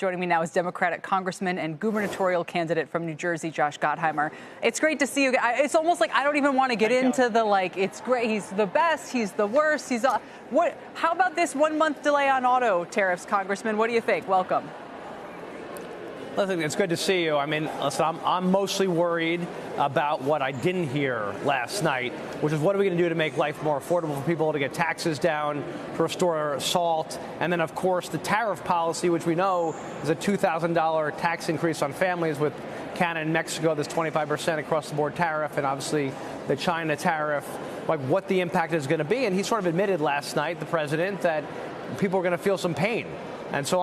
Joining me now is Democratic Congressman and gubernatorial candidate from New Jersey, Josh Gottheimer. It's great to see you. It's almost like I don't even want to get into the it's great. He's the best. He's the worst. How about this 1 month delay on auto tariffs, Congressman? What do you think? Welcome. Listen, it's good to see you. I mean, listen, I'm mostly worried about what I didn't hear last night, which is what are we going to do to make life more affordable for people, to get taxes down, to restore SALT, and then, of course, the tariff policy, which we know is a $2,000 tax increase on families with Canada and Mexico, this 25% across-the-board tariff, and obviously the China tariff, like what the impact is going to be. And he sort of admitted last night, the president, that people are going to feel some pain. And so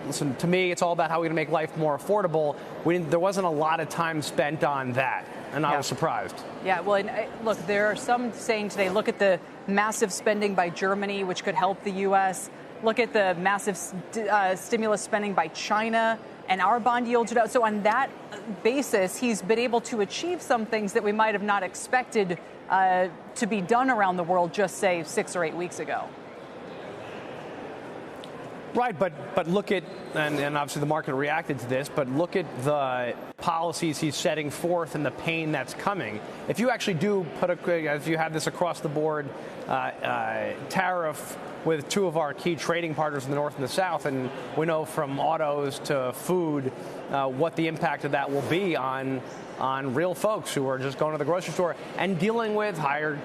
listen, to me, it's all about how we're going to make life more affordable. There wasn't a lot of time spent on that, and I was surprised. Yeah, well, look, there are some saying today, look at the massive spending by Germany, which could help the U.S. Look at the massive stimulus spending by China, and our bond yields. So on that basis, he's been able to achieve some things that we might have not expected to be done around the world just, say, 6 or 8 weeks ago. Right, but look at, and obviously the market reacted to this, but look at the policies he's setting forth and the pain that's coming. If you actually do if you have this across the board tariff with two of our key trading partners in the North and the South, and we know from autos to food what the impact of that will be on real folks who are just going to the grocery store and dealing with higher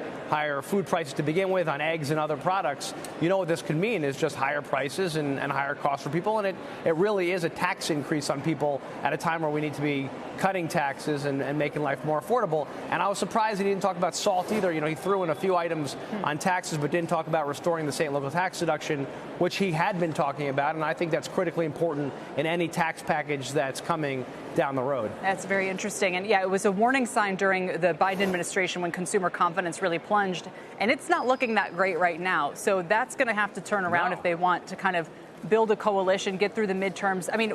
food prices to begin with on eggs and other products. You know what this could mean is just higher prices and higher costs for people, and it really is a tax increase on people at a time where we need to be cutting taxes and making life more affordable. And I was surprised he didn't talk about SALT either. You know, he threw in a few items on taxes but didn't talk about restoring the state and local tax deduction, which he had been talking about, and I think that's critically important in any tax package that's coming down the road. That's very interesting. And yeah, it was a warning sign during the Biden administration when consumer confidence really plunged, and it's not looking that great right now. So that's going to have to turn around if they want to kind of build a coalition, get through the midterms. I mean,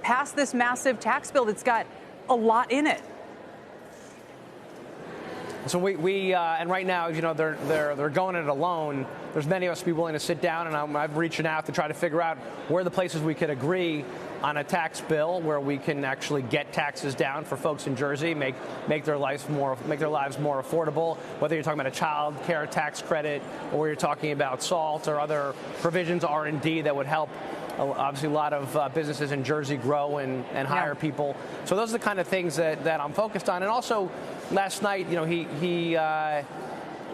past this massive tax bill that's got a lot in it. So and right now, you know, they're going it alone. There's many of us be willing to sit down, and I'm reaching out to try to figure out where the places we could agree on a tax bill where we can actually get taxes down for folks in Jersey, make their lives more affordable. Whether you're talking about a child care tax credit, or you're talking about SALT or other provisions, R&D that would help. Obviously, a lot of businesses in Jersey grow and hire people. So those are the kind of things that I'm focused on. And also, last night, you know, he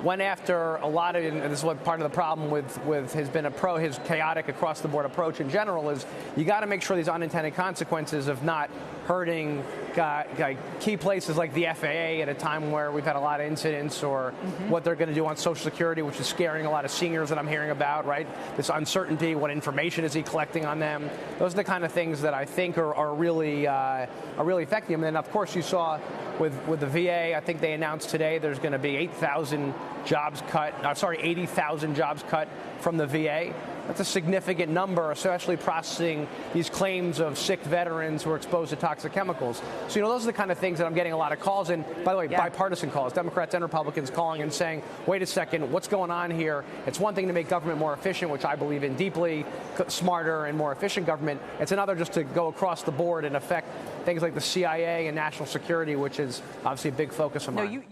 went after a lot of, and this is what part of the problem with his chaotic across the board approach in general is you got to make sure these unintended consequences of not hurting key places like the FAA at a time where we've had a lot of incidents, or what they're going to do on Social Security, which is scaring a lot of seniors that I'm hearing about, right? This uncertainty, what information is he collecting on them? Those are the kind of things that I think are really affecting him. And then, of course, you saw with the VA, I think they announced today there's going to be 80,000 jobs cut from the VA. That's a significant number, especially processing these claims of sick veterans who are exposed to toxic chemicals. So, you know, those are the kind of things that I'm getting a lot of calls in. By the way, bipartisan calls, Democrats and Republicans calling and saying, wait a second, what's going on here? It's one thing to make government more efficient, which I believe in deeply, smarter and more efficient government. It's another just to go across the board and affect things like the CIA and national security, which is obviously a big focus of mine.